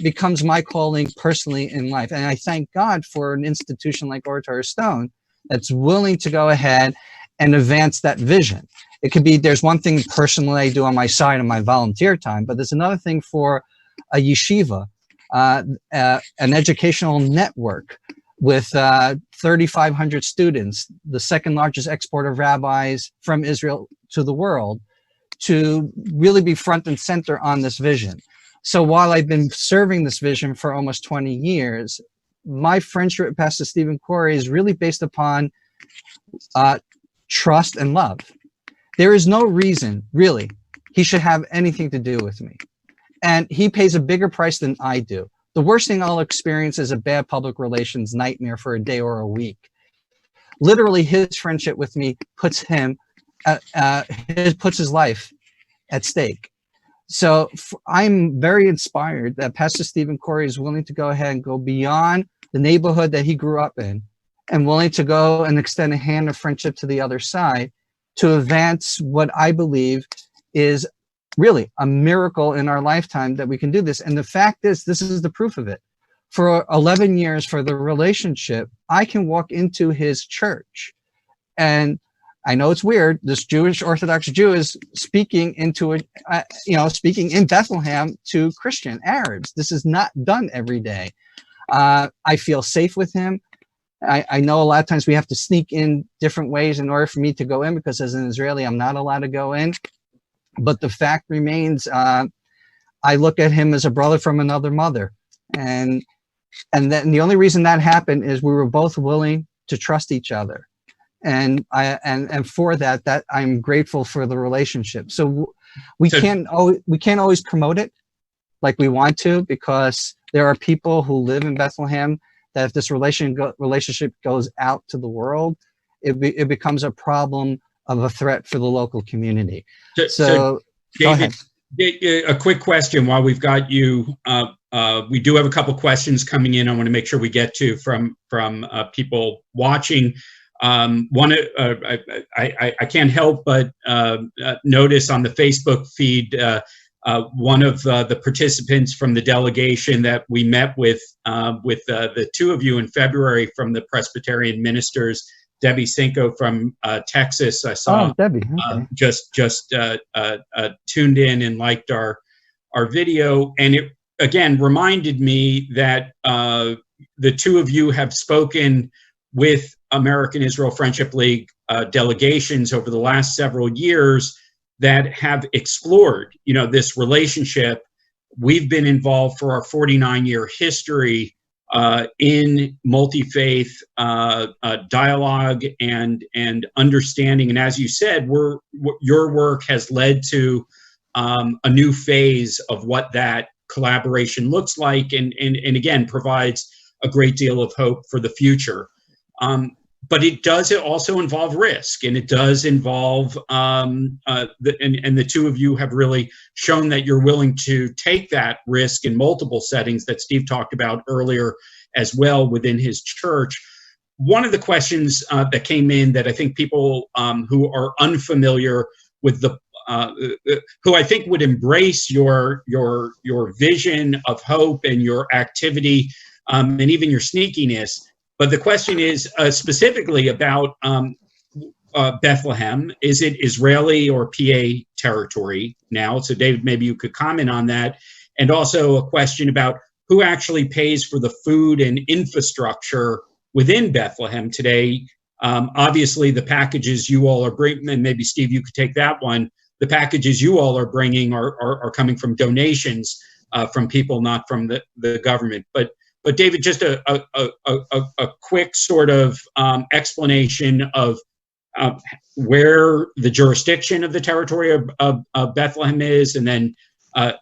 becomes my calling personally in life. And I thank God for an institution like Oratory Stone that's willing to go ahead and advance that vision. It could be, there's one thing personally I do on my side in my volunteer time, but there's another thing for a yeshiva, an educational network with 3,500 students, the second largest export of rabbis from Israel to the world, to really be front and center on this vision. So while I've been serving this vision for almost 20 years, my friendship with Pastor Stephen Khoury is really based upon trust and love. There is no reason, really, he should have anything to do with me. And he pays a bigger price than I do. The worst thing I'll experience is a bad public relations nightmare for a day or a week. Literally, his friendship with me puts his life at stake. So I'm very inspired that Pastor Stephen Khoury is willing to go ahead and go beyond the neighborhood that he grew up in, and willing to go and extend a hand of friendship to the other side to advance what I believe is really a miracle in our lifetime that we can do this. And the fact is, this is the proof of it. For 11 years, for the relationship, I can walk into his church, and I know it's weird, this Jewish Orthodox Jew is speaking into speaking in Bethlehem to Christian Arabs. This is not done every day. I feel safe with him. I know a lot of times we have to sneak in different ways in order for me to go in, because as an Israeli, I'm not allowed to go in. But the fact remains, I look at him as a brother from another mother. And then the only reason that happened is we were both willing to trust each other. And for that I'm grateful for the relationship. So we can't always promote it like we want to, because there are people who live in Bethlehem that if this relationship goes out to the world, it becomes a problem of a threat for the local community. So David, a quick question while we've got you. We do have a couple questions coming in. I want to make sure we get to from people watching. I can't help but notice on the Facebook feed one of the participants from the delegation that we met with the two of you in February from the Presbyterian ministers, Debbie Cinco from Texas. I saw Debbie. Okay. just tuned in and liked our video, and it again reminded me that the two of you have spoken with American Israel Friendship League delegations over the last several years that have explored, this relationship. We've been involved for our 49-year history in multi-faith dialogue and understanding. And as you said, your work has led to a new phase of what that collaboration looks like, and again provides a great deal of hope for the future. But it does also involve risk, and it does involve, and the two of you have really shown that you're willing to take that risk in multiple settings that Steve talked about earlier as well within his church. One of the questions that came in that I think people who are unfamiliar with who I think would embrace your vision of hope and your activity and even your sneakiness. But the question is specifically about Bethlehem. Is it Israeli or PA territory now? So David, maybe you could comment on that. And also a question about who actually pays for the food and infrastructure within Bethlehem today? Obviously, the packages you all are bringing, and maybe Steve, you could take that one. The packages you all are bringing are coming from donations from people, not from the government. But David, just a quick sort of explanation of where the jurisdiction of the territory of Bethlehem is, and then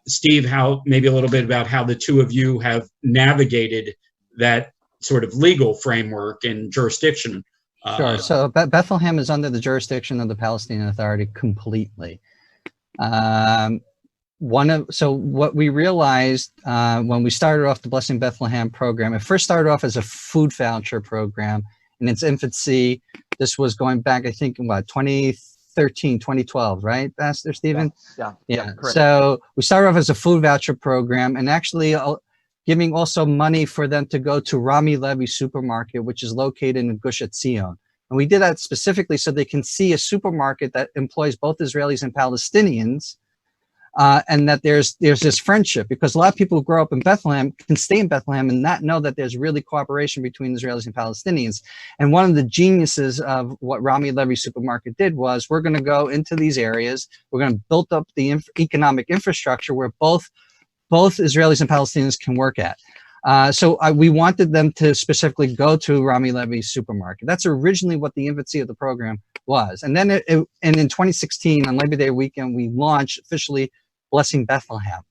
Steve, how maybe a little bit about how the two of you have navigated that sort of legal framework and jurisdiction. Sure. So Bethlehem is under the jurisdiction of the Palestinian Authority completely. So what we realized when we started off the Blessing Bethlehem program, it first started off as a food voucher program in its infancy. This was going back, I think, what, 2013, 2012, right, Pastor Stephen? Yeah. Correct. So we started off as a food voucher program, and actually giving also money for them to go to Rami Levy supermarket, which is located in Gush Etzion. And we did that specifically so they can see a supermarket that employs both Israelis and Palestinians, and that there's this friendship, because a lot of people who grow up in Bethlehem can stay in Bethlehem and not know that there's really cooperation between Israelis and Palestinians. And one of the geniuses of what Rami Levy supermarket did was, we're going to go into these areas, we're going to build up the economic infrastructure where both Israelis and Palestinians can work at. So we wanted them to specifically go to Rami Levy supermarket. That's originally what the infancy of the program was. And then and in 2016, on Labor Day weekend, we launched officially Blessing Bethlehem.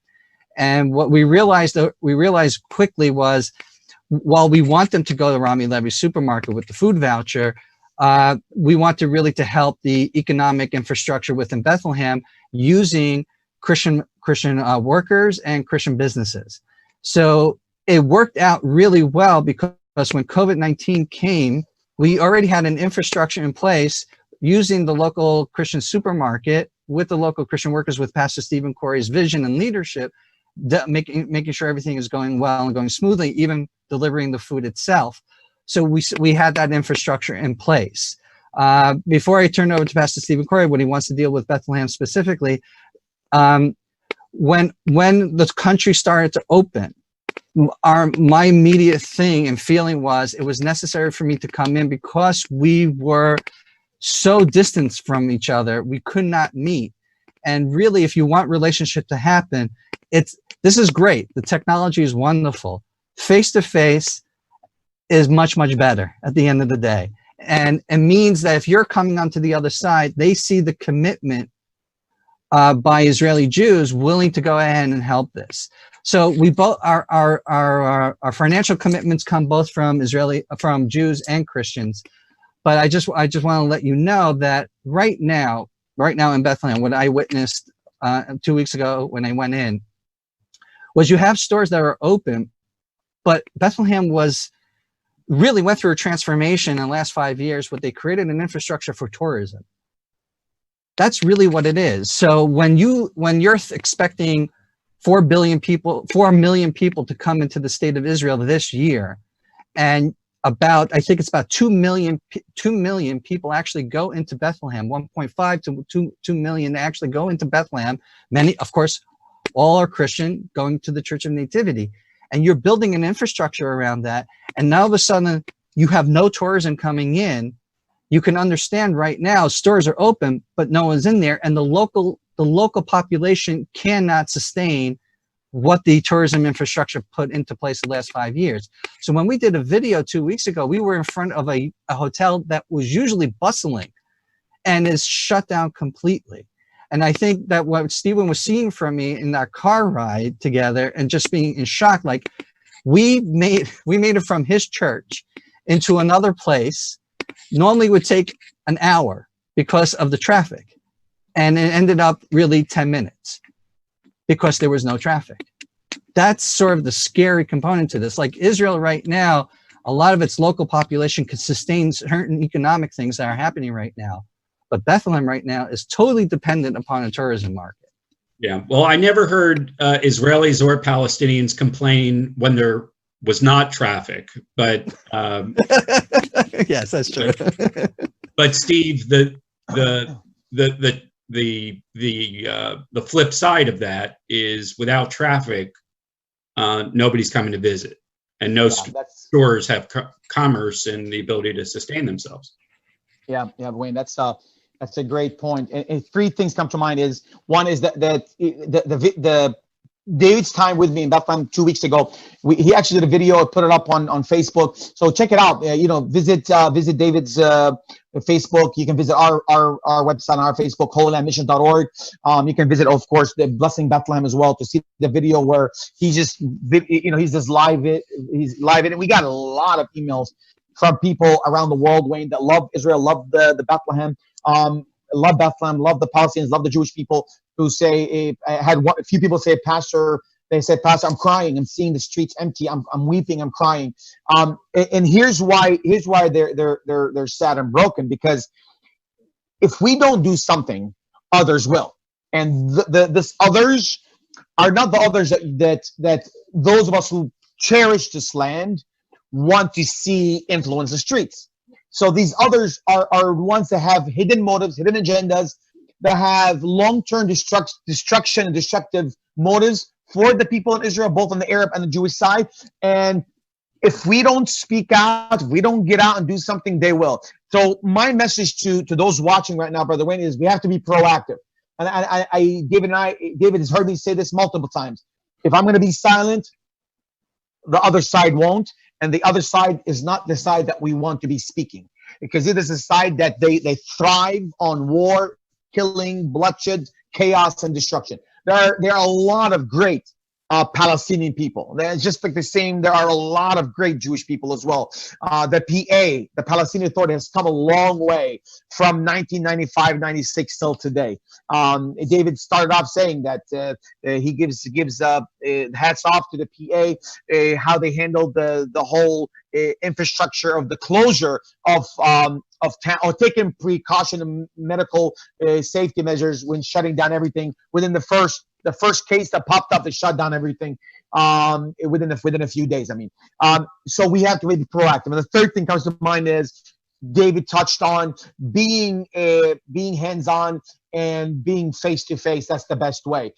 And what we realized quickly was, while we want them to go to Rami Levy supermarket with the food voucher, we want to really to help the economic infrastructure within Bethlehem using Christian workers and Christian businesses. So it worked out really well, because when COVID-19 came, we already had an infrastructure in place using the local Christian supermarket with the local Christian workers, with Pastor Stephen Khoury's vision and leadership, making sure everything is going well and going smoothly, even delivering the food itself. So we had that infrastructure in place. Before I turn over to Pastor Stephen Khoury, when he wants to deal with Bethlehem specifically, when the country started to open, my immediate thing and feeling was it was necessary for me to come in, because we were so distanced from each other, we could not meet. And really, if you want relationship to happen, this is great. The technology is wonderful. Face-to-face is much, much better at the end of the day. And it means that if you're coming onto the other side, they see the commitment by Israeli Jews willing to go ahead and help this. So we both our financial commitments come both from Jews and Christians. But I just want to let you know that right now in Bethlehem, what I witnessed 2 weeks ago when I went in, was you have stores that are open, but Bethlehem really went through a transformation in the last 5 years, where they created an infrastructure for tourism. That's really what it is. So when you're expecting 4 million people to come into the state of Israel this year, and I think it's about 2 million people actually go into Bethlehem, 1.5 to 2 million actually go into Bethlehem. Many, of course, all are Christian, going to the Church of Nativity. And you're building an infrastructure around that. And now all of a sudden you have no tourism coming in. You can understand right now stores are open, but no one's in there. And the local population cannot sustain what the tourism infrastructure put into place the last 5 years. So when we did a video 2 weeks ago, we were in front of a hotel that was usually bustling and is shut down completely. And I think that what Stephen was seeing from me in our car ride together, and just being in shock, like we made it from his church into another place, normally would take an hour because of the traffic. And it ended up really 10 minutes. Because there was no traffic. That's sort of the scary component to this. Like Israel right now, a lot of its local population could sustain certain economic things that are happening right now. But Bethlehem right now is totally dependent upon a tourism market. Yeah, well, I never heard Israelis or Palestinians complain when there was not traffic, but yes, that's true. But Steve, the flip side of that is, without traffic, nobody's coming to visit, and no Yeah, stores have commerce and the ability to sustain themselves. yeah, Wayne, that's a great point. And three things come to mind. Is one is that the David's time with me in Bethlehem 2 weeks ago. He actually did a video, put it up on Facebook. So check it out. Visit David's Facebook. You can visit our website on our Facebook, holylandmission.org. You can visit, of course, the Blessing Bethlehem as well to see the video where he's just live it. And we got a lot of emails from people around the world, Wayne, that love Israel, love the Bethlehem, love Bethlehem, love the Palestinians, love the Jewish people, who say, I had a few people say, Pastor, I'm crying. I'm seeing the streets empty. I'm weeping. I'm crying. And here's why they're sad and broken, because if we don't do something, others will. And this others are not the others that those of us who cherish this land want to see influence the streets. So these others are ones that have hidden motives, hidden agendas, that have long-term destruction and destructive motives for the people in Israel, both on the Arab and the Jewish side. And if we don't speak out, if we don't get out and do something, they will. So my message to those watching right now, Brother Wayne, is we have to be proactive. And David has heard me say this multiple times. If I'm going to be silent, the other side won't. And the other side is not the side that we want to be speaking, because it is a side that they thrive on war, killing, bloodshed, chaos, and destruction. There are a lot of great Palestinian people. They're just like the same. There are a lot of great Jewish people as well. The PA, the Palestinian Authority, has come a long way from 1995, 96 till today. David started off saying that he gives hats off to the PA, how they handled the whole infrastructure of the closure of or taking precaution and medical safety measures when shutting down everything. Within the first case that popped up, they shut down everything within a few days. So we have to be proactive. And the third thing comes to mind is David touched on being hands-on and being face-to-face. That's the best way.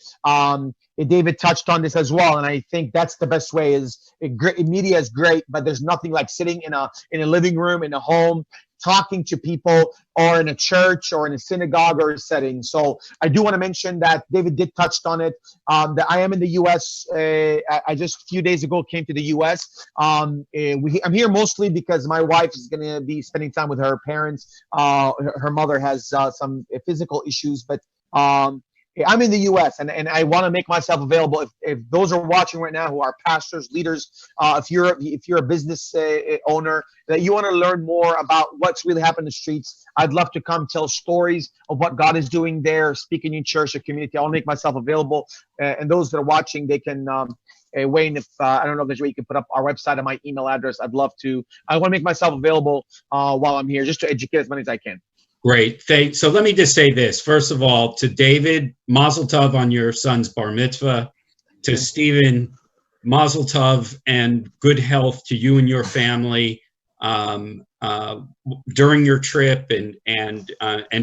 David touched on this as well, and I think that's the best way. Media is great, but there's nothing like sitting in a living room, in a home, talking to people, or in a church or in a synagogue or a setting. So I do want to mention that David did touch on it, that I am in the U.S. I just a few days ago came to the U.S. I'm here mostly because my wife is going to be spending time with her parents. Her mother has some physical issues, but I'm in the U.S. and I want to make myself available. If those are watching right now who are pastors, leaders, if you're a business owner, that you want to learn more about what's really happening in the streets, I'd love to come tell stories of what God is doing there, speaking in church or community. I'll make myself available. And those that are watching, they can, Wayne, if I don't know if there's a way you can put up our website and my email address, I'd love to. I want to make myself available while I'm here, just to educate as many as I can. Great. So let me just say this. First of all, to David, Mazel Tov on your son's bar mitzvah. To Stephen, Mazel Tov and good health to you and your family during your trip and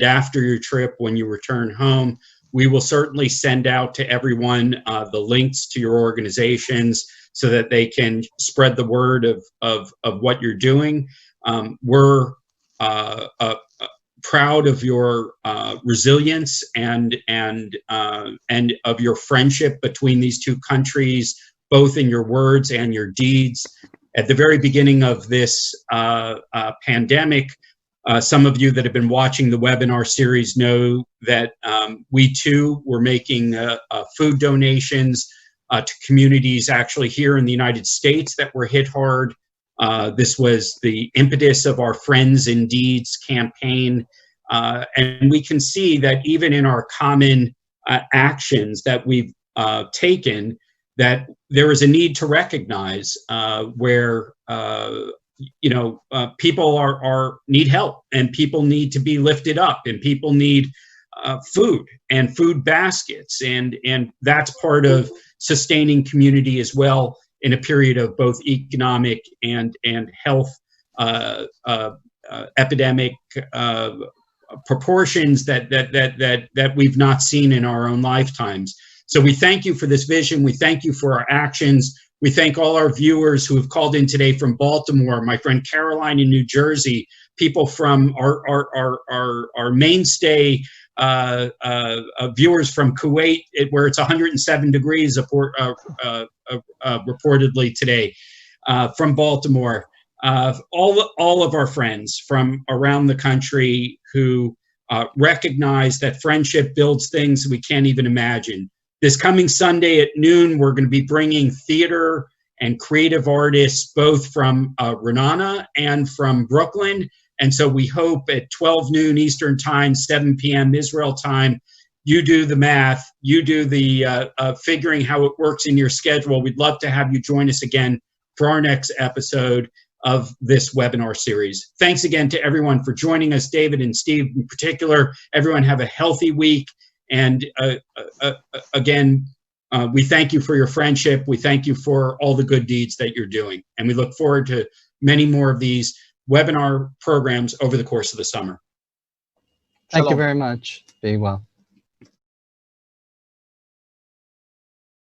after your trip when you return home. We will certainly send out to everyone the links to your organizations so that they can spread the word of what you're doing. We're proud of your resilience and of your friendship between these two countries, both in your words and your deeds. At the very beginning of this pandemic, some of you that have been watching the webinar series know that we too were making food donations to communities actually here in the United States that were hit hard. This was the impetus of our Friends in Deeds campaign. And we can see that even in our common actions that we've taken, that there is a need to recognize where people need help, and people need to be lifted up, and people need food and food baskets, and that's part of sustaining community as well in a period of both economic and health epidemic proportions that we've not seen in our own lifetimes. So we thank you for this vision. We thank you for our actions. We thank all our viewers who have called in today from Baltimore, my friend Caroline in New Jersey, people from our mainstay viewers from Kuwait, where it's 107 degrees reportedly today, from Baltimore. All of our friends from around the country who recognize that friendship builds things we can't even imagine. This coming Sunday at noon, we're going to be bringing theater and creative artists both from Renana and from Brooklyn. And so we hope at 12 noon Eastern time, 7 p.m. Israel time, you do the math, you do the figuring how it works in your schedule. We'd love to have you join us again for our next episode of this webinar series. Thanks again to everyone for joining us, David and Steve in particular. Everyone have a healthy week. And again, we thank you for your friendship. We thank you for all the good deeds that you're doing. And we look forward to many more of these webinar programs over the course of the summer. Thank you very much. Be well.